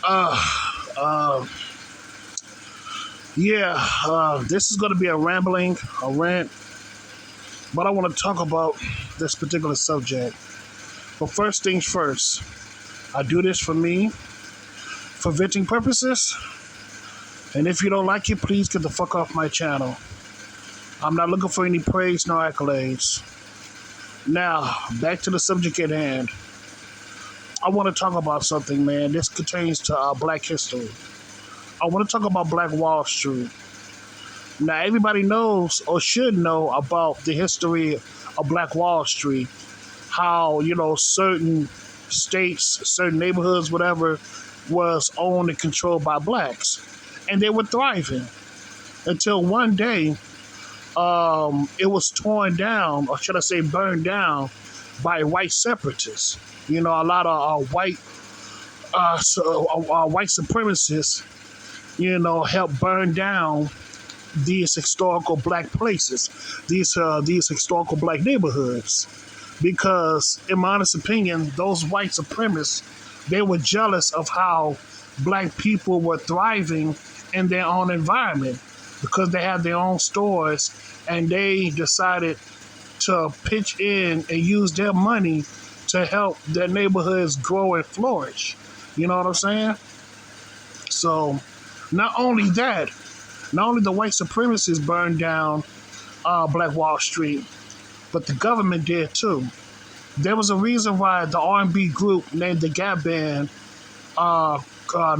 Uh, uh, this is going to be a rant, but I want to talk about this particular subject. But first things first, I do this for me, for venting purposes, and if you don't like it, please get the fuck off my channel. I'm not looking for any praise nor accolades. Now, back to the subject at hand. I want to talk about something, man. This pertains to Black history. I want to talk about Black Wall Street. Now, everybody knows or should know about the history of Black Wall Street. How, certain states, certain neighborhoods, whatever, was owned and controlled by blacks. And they were thriving until one day it was torn down, or should I say burned down, by white separatists. A lot of white supremacists, helped burn down these historical black places, these historical black neighborhoods, because, in my honest opinion, those white supremacists, they were jealous of how black people were thriving in their own environment because they had their own stores, and they decided to pitch in and use their money to help their neighborhoods grow and flourish. You know what I'm saying? So, not only that, not only the white supremacists burned down Black Wall Street, but the government did too. There was a reason why the R&B group named the Gap Band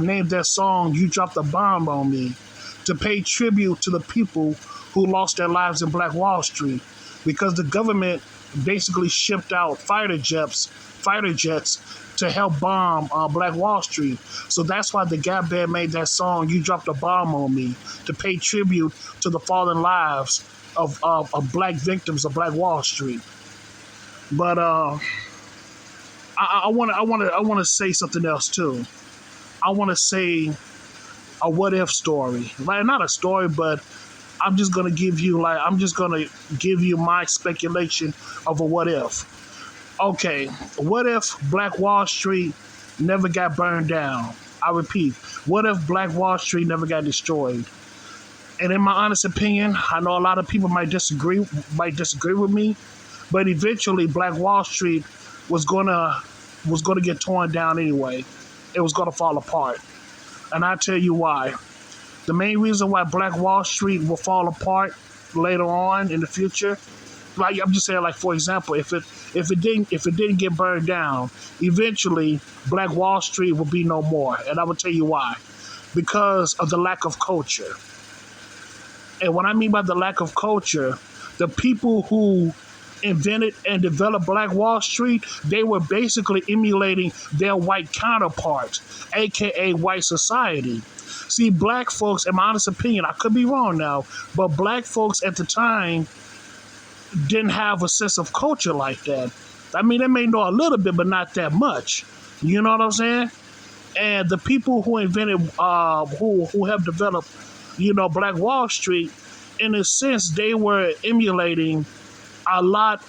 named their song "You Dropped a Bomb on Me" to pay tribute to the people who lost their lives in Black Wall Street, because the government basically shipped out fighter jets to help bomb Black Wall Street. So that's why the Gap Band made that song "You Dropped a Bomb on Me" to pay tribute to the fallen lives of black victims of Black Wall Street. But I want to say something else too. I want to say a what if story, like not a story, but I'm just gonna give you my speculation of a what if. Okay, what if Black Wall Street never got burned down? I repeat, what if Black Wall Street never got destroyed? And in my honest opinion, I know a lot of people might disagree with me, but eventually Black Wall Street was gonna get torn down anyway. It was gonna fall apart. And I tell you why. The main reason why Black Wall Street will fall apart later on in the future, like I'm just saying, like for example, if it didn't get burned down, eventually Black Wall Street will be no more. And I will tell you why. Because of the lack of culture. And what I mean by the lack of culture, the people who invented and developed Black Wall Street, they were basically emulating their white counterparts, aka white society. See, black folks, in my honest opinion, I could be wrong now, but black folks at the time didn't have a sense of culture like that. I mean, they may know a little bit, but not that much. You know what I'm saying? And the people who invented, who have developed, Black Wall Street, in a sense, they were emulating a lot,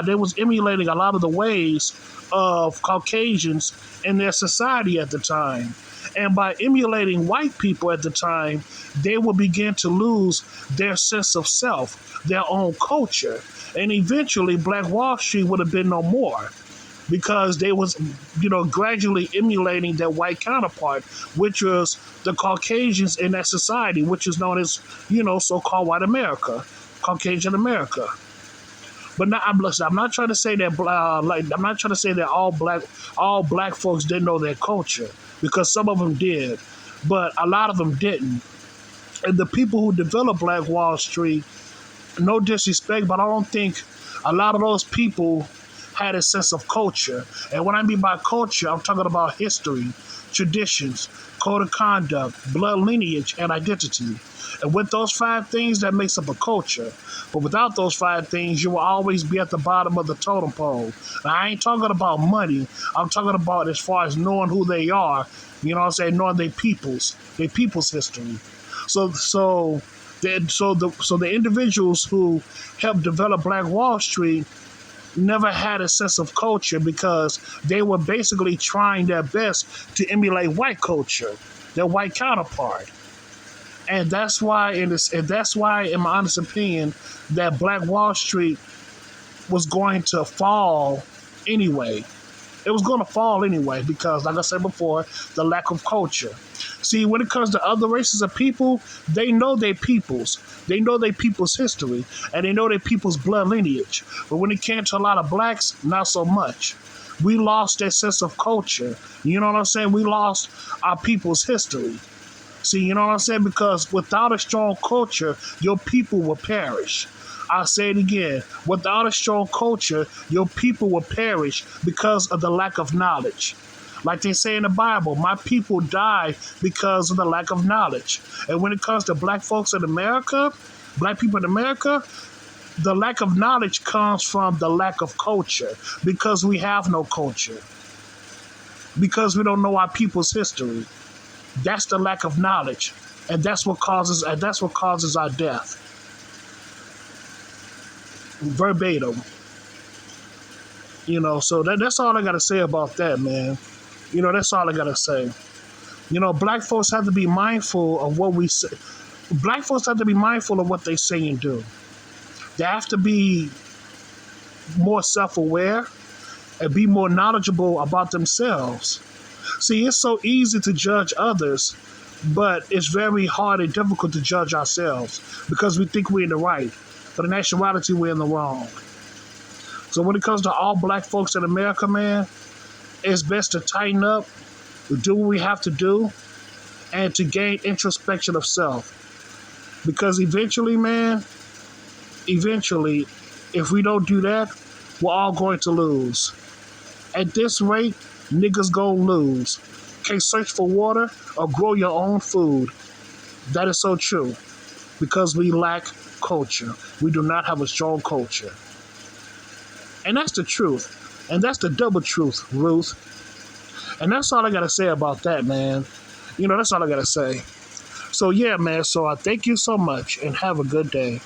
They was emulating a lot of the ways of Caucasians in their society at the time. And by emulating white people at the time, they would begin to lose their sense of self, their own culture. And eventually, Black Wall Street would have been no more because they was, gradually emulating their white counterpart, which was the Caucasians in that society, which is known as, so-called white America, Caucasian America. But not, I'm not trying to say that. I'm not trying to say that all black folks didn't know their culture, because some of them did, but a lot of them didn't. And the people who developed Black Wall Street, no disrespect, but I don't think a lot of those people had a sense of culture. And what I mean by culture, I'm talking about history, traditions, code of conduct, blood lineage, and identity. And with those five things, that makes up a culture. But without those five things, you will always be at the bottom of the totem pole. Now, I ain't talking about money. I'm talking about as far as knowing who they are. You know what I'm saying? Knowing their people's history. So the individuals who helped develop Black Wall Street, never had a sense of culture because they were basically trying their best to emulate white culture, their white counterpart. And that's why, in my honest opinion, that Black Wall Street was going to fall anyway. It was going to fall anyway because, like I said before, the lack of culture. See, when it comes to other races of people, they know their peoples. They know their people's history, and they know their people's blood lineage. But when it came to a lot of blacks, not so much. We lost that sense of culture. You know what I'm saying? We lost our people's history. See, you know what I'm saying? Because without a strong culture, your people will perish. I'll say it again. Without a strong culture, your people will perish because of the lack of knowledge. Like they say in the Bible, my people die because of the lack of knowledge. And when it comes to black folks in America, black people in America, the lack of knowledge comes from the lack of culture because we have no culture. Because we don't know our people's history. That's the lack of knowledge. And that's what causes our death. Verbatim. So that's all I gotta say about that, man. That's all I gotta say. Black folks have to be mindful of what we say. Black folks have to be mindful of what they say and do. They have to be more self-aware and be more knowledgeable about themselves. See, it's so easy to judge others, but it's very hard and difficult to judge ourselves because we think we're in the right, but in actuality, we're in the wrong. So when it comes to all black folks in America, man, it's best to tighten up, do what we have to do, and to gain introspection of self. Because eventually, man, if we don't do that, we're all going to lose. At this rate, niggas gonna lose. Can't search for water or grow your own food. That is so true. Because we lack culture. We do not have a strong culture. And that's the truth. And that's the double truth, Ruth. And that's all I gotta say about that, man. That's all I gotta say. So yeah, man, so I thank you so much and have a good day.